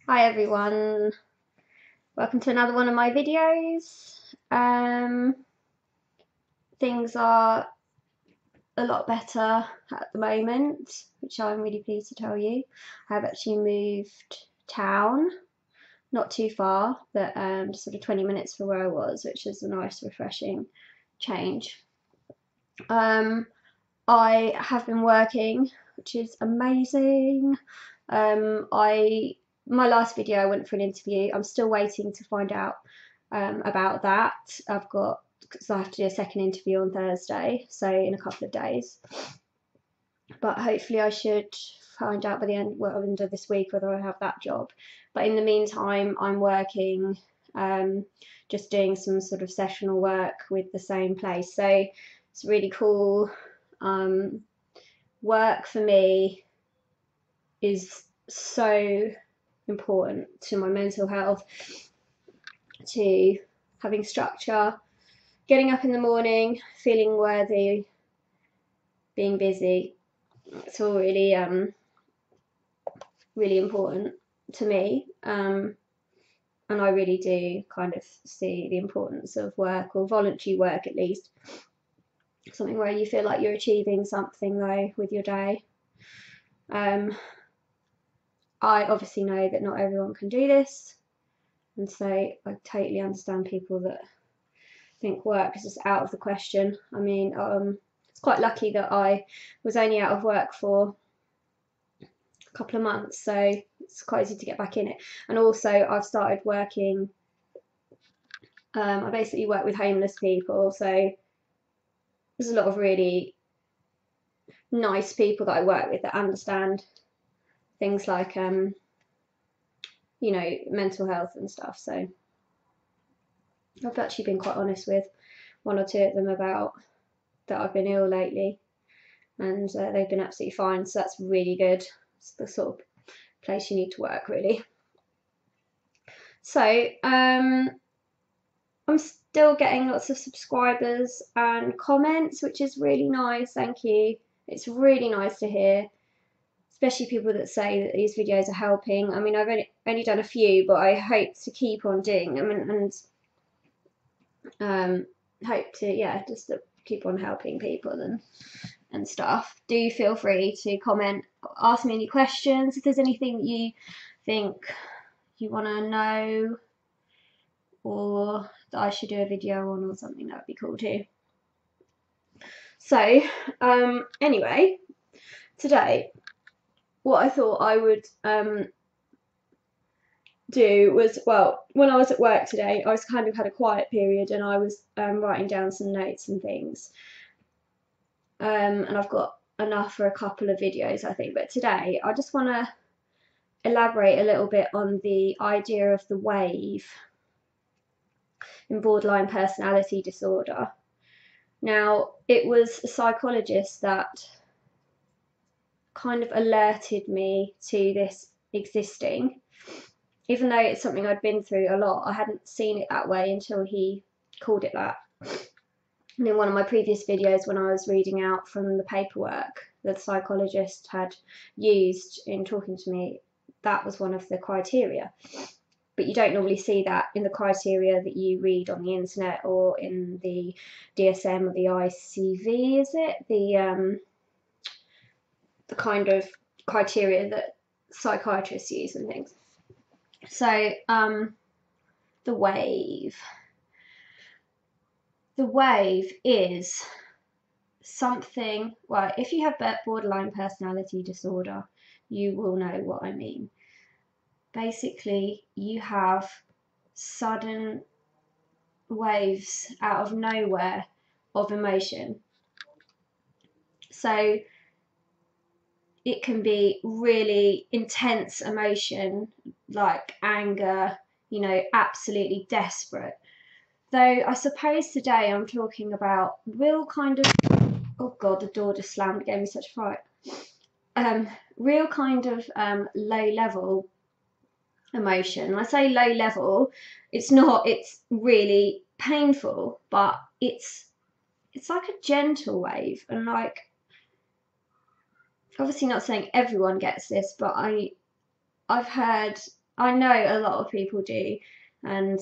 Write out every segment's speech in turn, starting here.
Hi everyone, welcome to another one of my videos. Things are a lot better at the moment, which I'm really pleased to tell you. I've actually moved town, not too far, but just sort of 20 minutes from where I was, which is a nice refreshing change. I have been working, which is amazing. My last video I went for an interview. I'm still waiting to find out about that. Because I have to do a second interview on Thursday, so in a couple of days. But hopefully I should find out by the end of this week whether I have that job. But in the meantime, I'm working, just doing some sort of sessional work with the same place. So it's really cool. Work for me is so important to my mental health, to having structure, getting up in the morning, feeling worthy, being busy. It's all really, really important to me. And I really do kind of see the importance of work, or voluntary work at least. Something where you feel like you're achieving something though with your day. I obviously know that not everyone can do this, and so I totally understand people that think work is just out of the question. I mean, it's quite lucky that I was only out of work for a couple of months, so it's quite easy to get back in it. And also I've started working, I basically work with homeless people, so there's a lot of really nice people that I work with that understand things like mental health and stuff. So I've actually been quite honest with one or two of them about that I've been ill lately, and they've been absolutely fine, so that's really good. It's the sort of place you need to work, really. So I'm still getting lots of subscribers and comments, which is really nice. Thank you. It's really nice to hear, especially people that say that these videos are helping. I mean, I've only done a few, but I hope to keep on doing them, and hope to just to keep on helping people and stuff. Do feel free to comment, ask me any questions if there's anything that you think you want to know or that I should do a video on or something. That would be cool too. So anyway, today what I thought I would do was, well, when I was at work today, I was kind of had a quiet period, and I was writing down some notes and things, and I've got enough for a couple of videos, I think. But today I just want to elaborate a little bit on the idea of the wave in borderline personality disorder. Now, it was a psychologist that kind of alerted me to this existing. Even though it's something I'd been through a lot, I hadn't seen it that way until he called it that. And in one of my previous videos, when I was reading out from the paperwork that the psychologist had used in talking to me, that was one of the criteria. But you don't normally see that in the criteria that you read on the internet or in the DSM or the ICV, is it? The kind of criteria that psychiatrists use and things. So the wave. The wave is something, well, if you have borderline personality disorder, you will know what I mean. Basically, you have sudden waves out of nowhere of emotion. So it can be really intense emotion, like anger, absolutely desperate. Though I suppose today I'm talking about real kind of, oh God, the door just slammed, it gave me such fright. Real kind of low level emotion. When I say low level, it's really painful, but it's like a gentle wave. And like, obviously not saying everyone gets this, but I've heard I know a lot of people do, and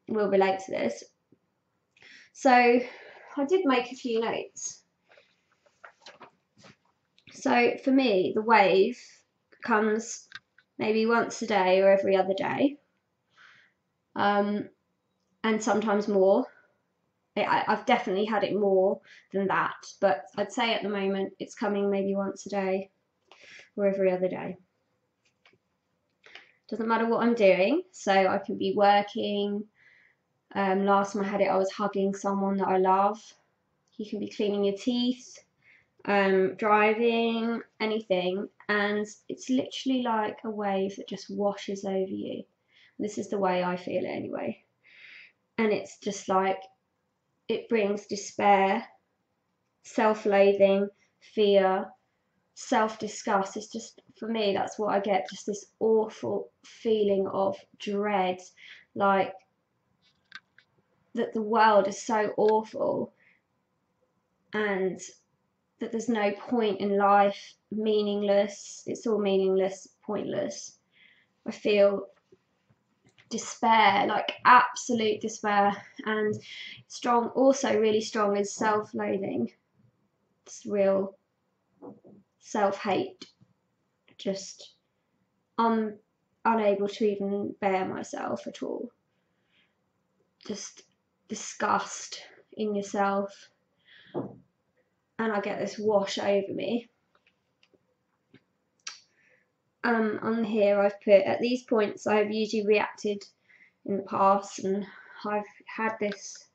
will relate to this. So I did make a few notes. So for me, the wave comes maybe once a day or every other day, and sometimes more. I've definitely had it more than that, but I'd say at the moment it's coming maybe once a day or every other day. Doesn't matter what I'm doing, so I can be working. Last time I had it, I was hugging someone that I love. You can be cleaning your teeth, driving, anything, and it's literally like a wave that just washes over you. This is the way I feel it anyway. And it's just like, it brings despair, self-loathing, fear, self-disgust. It's just, for me, that's what I get, just this awful feeling of dread, like that the world is so awful and that there's no point in life, meaningless, it's all meaningless, pointless. I feel despair, like absolute despair, and strong, also really strong is self-loathing. It's real self-hate, just I'm unable to even bear myself at all. Just disgust in yourself, and I get this wash over me. On here I've put, at these points I've usually reacted in the past, and I've had this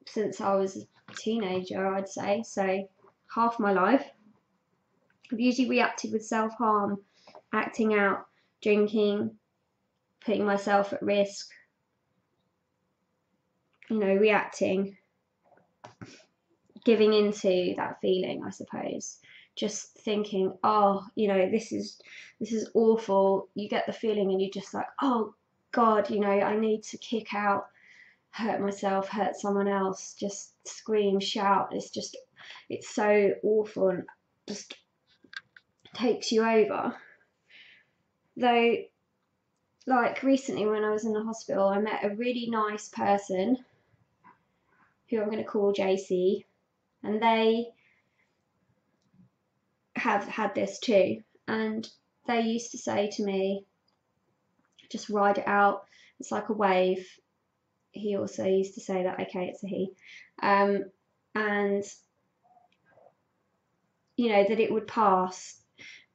since I was a teenager, I'd say, so half my life. I've usually reacted with self-harm, acting out, drinking, putting myself at risk, you know, reacting, giving into that feeling, I suppose. Just thinking, oh, you know, this is awful. You get the feeling and you're just like, oh God, you know, I need to kick out, hurt myself, hurt someone else, just scream, shout. It's so awful and just takes you over. Though, like recently when I was in the hospital, I met a really nice person who I'm going to call JC, and they have had this too, and they used to say to me, just ride it out, it's like a wave. He also used to say that, okay, it's a he, and you know, that it would pass.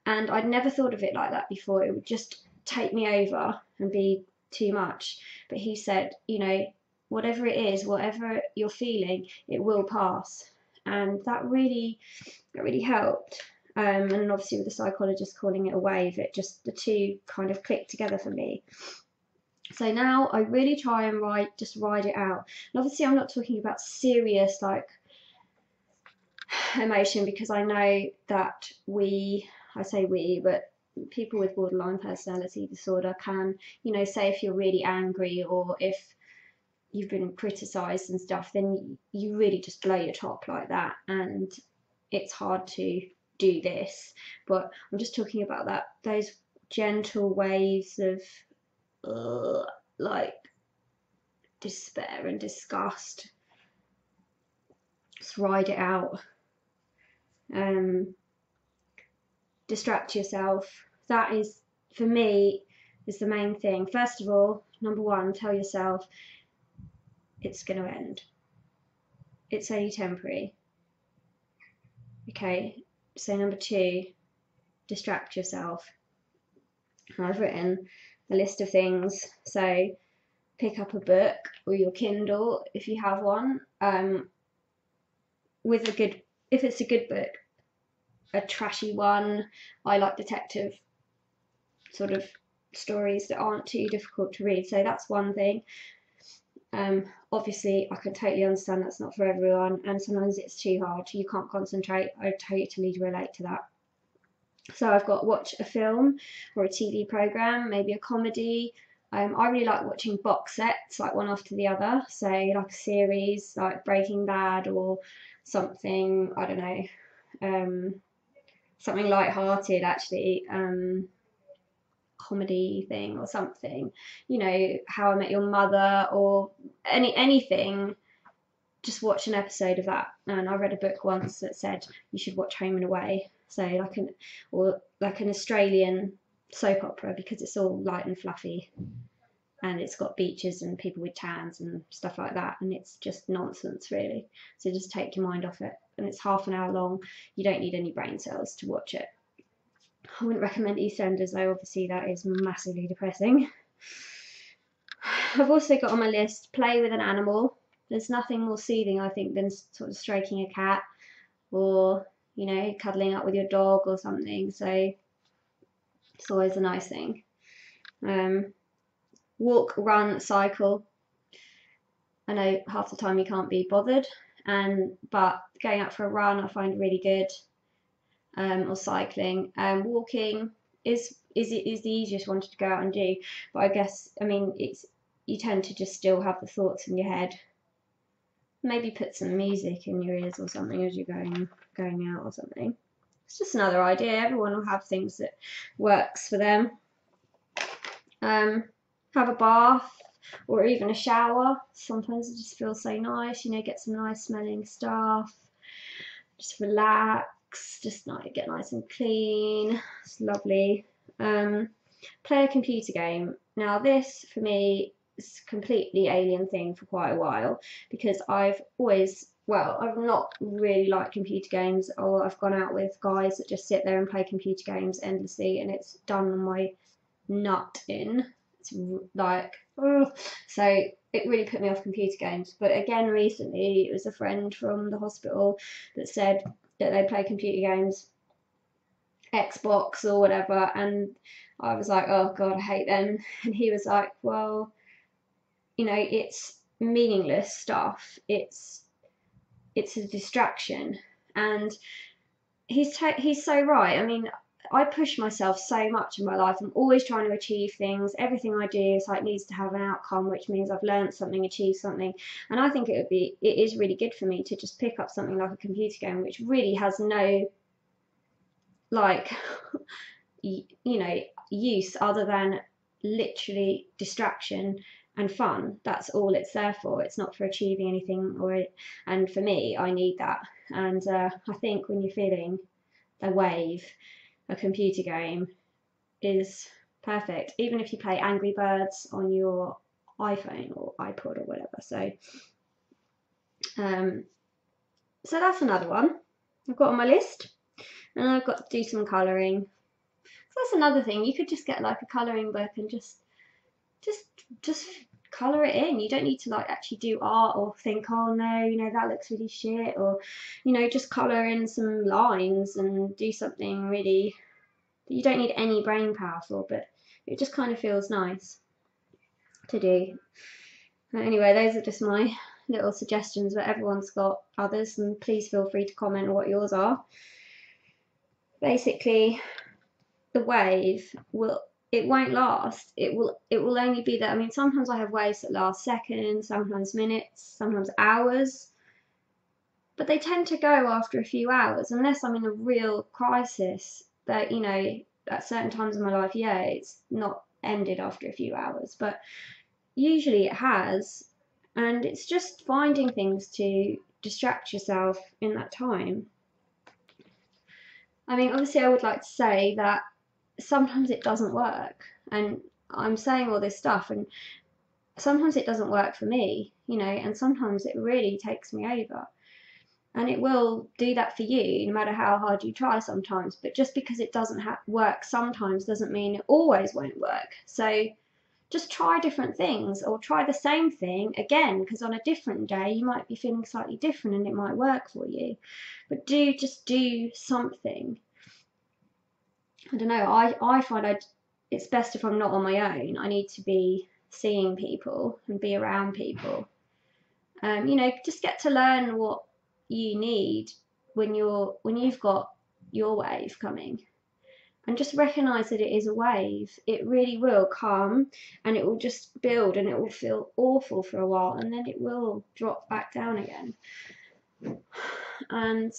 And I'd never thought of it like that before. It would just take me over and be too much. But he said, you know, whatever it is, whatever you're feeling, it will pass. And that really helped. And obviously with the psychologist calling it a wave, it just, the two kind of clicked together for me. So now I really try and ride it out. And obviously I'm not talking about serious like emotion, because I know that I say we, but people with borderline personality disorder can, you know, say if you're really angry or if you've been criticised and stuff, then you really just blow your top like that, and it's hard to do this. But I'm just talking about those gentle waves of like despair and disgust. Just ride it out. Distract yourself. That is, for me, is the main thing. First of all, number one, tell yourself it's going to end. It's only temporary. Okay, so number two, distract yourself. And I've written a list of things. So pick up a book or your Kindle if you have one, with if it's a good book. A trashy one. I like detective sort of stories that aren't too difficult to read, so that's one thing. Obviously I can totally understand that's not for everyone, and sometimes it's too hard, you can't concentrate. I totally relate to that. So I've got watch a film or a TV program, maybe a comedy. I really like watching box sets, like one after the other, so like a series like Breaking Bad or something, I don't know, something light-hearted actually. comedy thing or something, you know, How I Met Your Mother or anything, just watch an episode of that. And I read a book once that said you should watch Home and Away, so like an Australian soap opera, because it's all light and fluffy and it's got beaches and people with tans and stuff like that, and it's just nonsense really. So just take your mind off it, and it's half an hour long. You don't need any brain cells to watch it. I wouldn't recommend EastEnders though, obviously that is massively depressing. I've also got on my list Play with an Animal. There's nothing more soothing, I think, than sort of stroking a cat or, you know, cuddling up with your dog or something. So it's always a nice thing. Walk, run, cycle. I know half the time you can't be bothered, but going out for a run I find really good. Or cycling. Walking is the easiest one to go out and do, but I guess, I mean, you tend to just still have the thoughts in your head. Maybe put some music in your ears or something as you're going out or something. It's just another idea. Everyone will have things that works for them. Have a bath or even a shower. Sometimes it just feels so nice, you know, get some nice smelling stuff, just relax, just get nice and clean. It's lovely. Play a computer game. Now this for me is a completely alien thing for quite a while, because I've not really liked computer games, or I've gone out with guys that just sit there and play computer games endlessly, and it's done my nut in. It's like, ugh. So it really put me off computer games. But again, recently it was a friend from the hospital that said that they play computer games, Xbox or whatever, and I was like, oh god, I hate them. And he was like, well, you know, it's meaningless stuff, it's a distraction. And he's so right. I mean, I push myself so much in my life. I'm always trying to achieve things. Everything I do is like needs to have an outcome, which means I've learned something, achieved something. And I think it is really good for me to just pick up something like a computer game, which really has no, like, you know, use other than literally distraction and fun. That's all it's there for. It's not for achieving anything, and for me, I need that. And I think when you're feeling a wave, a computer game is perfect, even if you play Angry Birds on your iPhone or iPod or whatever. So so that's another one I've got on my list. And I've got to do some colouring. So that's another thing. You could just get like a colouring book and just colour it in. You don't need to like actually do art or think, oh no, you know, that looks really shit, or, you know, just colour in some lines and do something really that you don't need any brain power for, but it just kind of feels nice to do. Anyway, those are just my little suggestions, but everyone's got others, and please feel free to comment on what yours are. Basically, the wave won't last. It will only be there. I mean, sometimes I have waves that last seconds, sometimes minutes, sometimes hours, but they tend to go after a few hours, unless I'm in a real crisis. That, you know, at certain times in my life, yeah, it's not ended after a few hours, but usually it has. And it's just finding things to distract yourself in that time. I mean, obviously I would like to say that sometimes it doesn't work, and I'm saying all this stuff, and sometimes it doesn't work for me, you know, and sometimes it really takes me over. And it will do that for you no matter how hard you try sometimes. But just because it doesn't work sometimes doesn't mean it always won't work. So just try different things, or try the same thing again, because on a different day you might be feeling slightly different and it might work for you. But just do something. I don't know, I find it's best if I'm not on my own. I need to be seeing people and be around people. You know, just get to learn what you need when you've got your wave coming, and just recognize that it is a wave. It really will come, and it will just build, and it will feel awful for a while, and then it will drop back down again. And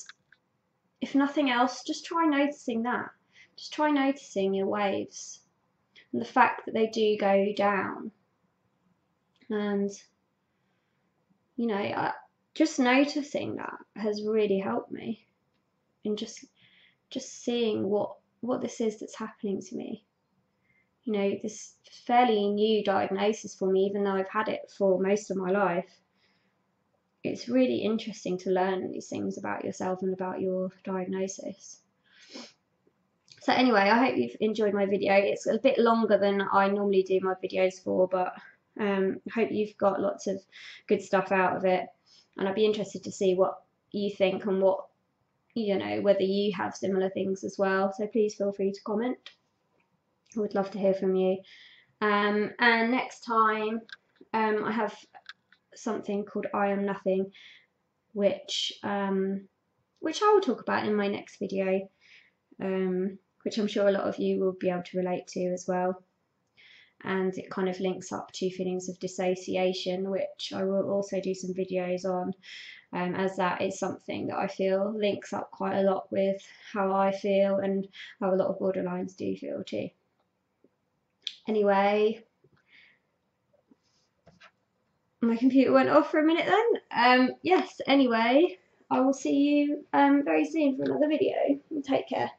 if nothing else, just try noticing that. Just try noticing your waves. and the fact that they do go down. And, you know, just noticing that has really helped me, and just seeing what this is that's happening to me. You know, this fairly new diagnosis for me, even though I've had it for most of my life. It's really interesting to learn these things about yourself and about your diagnosis. So anyway, I hope you've enjoyed my video. It's a bit longer than I normally do my videos for, but I hope you've got lots of good stuff out of it. And I'd be interested to see what you think and what, you know, whether you have similar things as well. So please feel free to comment. I would love to hear from you. And next time I have something called I Am Nothing, which I will talk about in my next video, which I'm sure a lot of you will be able to relate to as well. And it kind of links up to feelings of dissociation, which I will also do some videos on, as that is something that I feel links up quite a lot with how I feel and how a lot of borderlines do feel too. Anyway, my computer went off for a minute then. Yes, anyway, I will see you very soon for another video. Take care.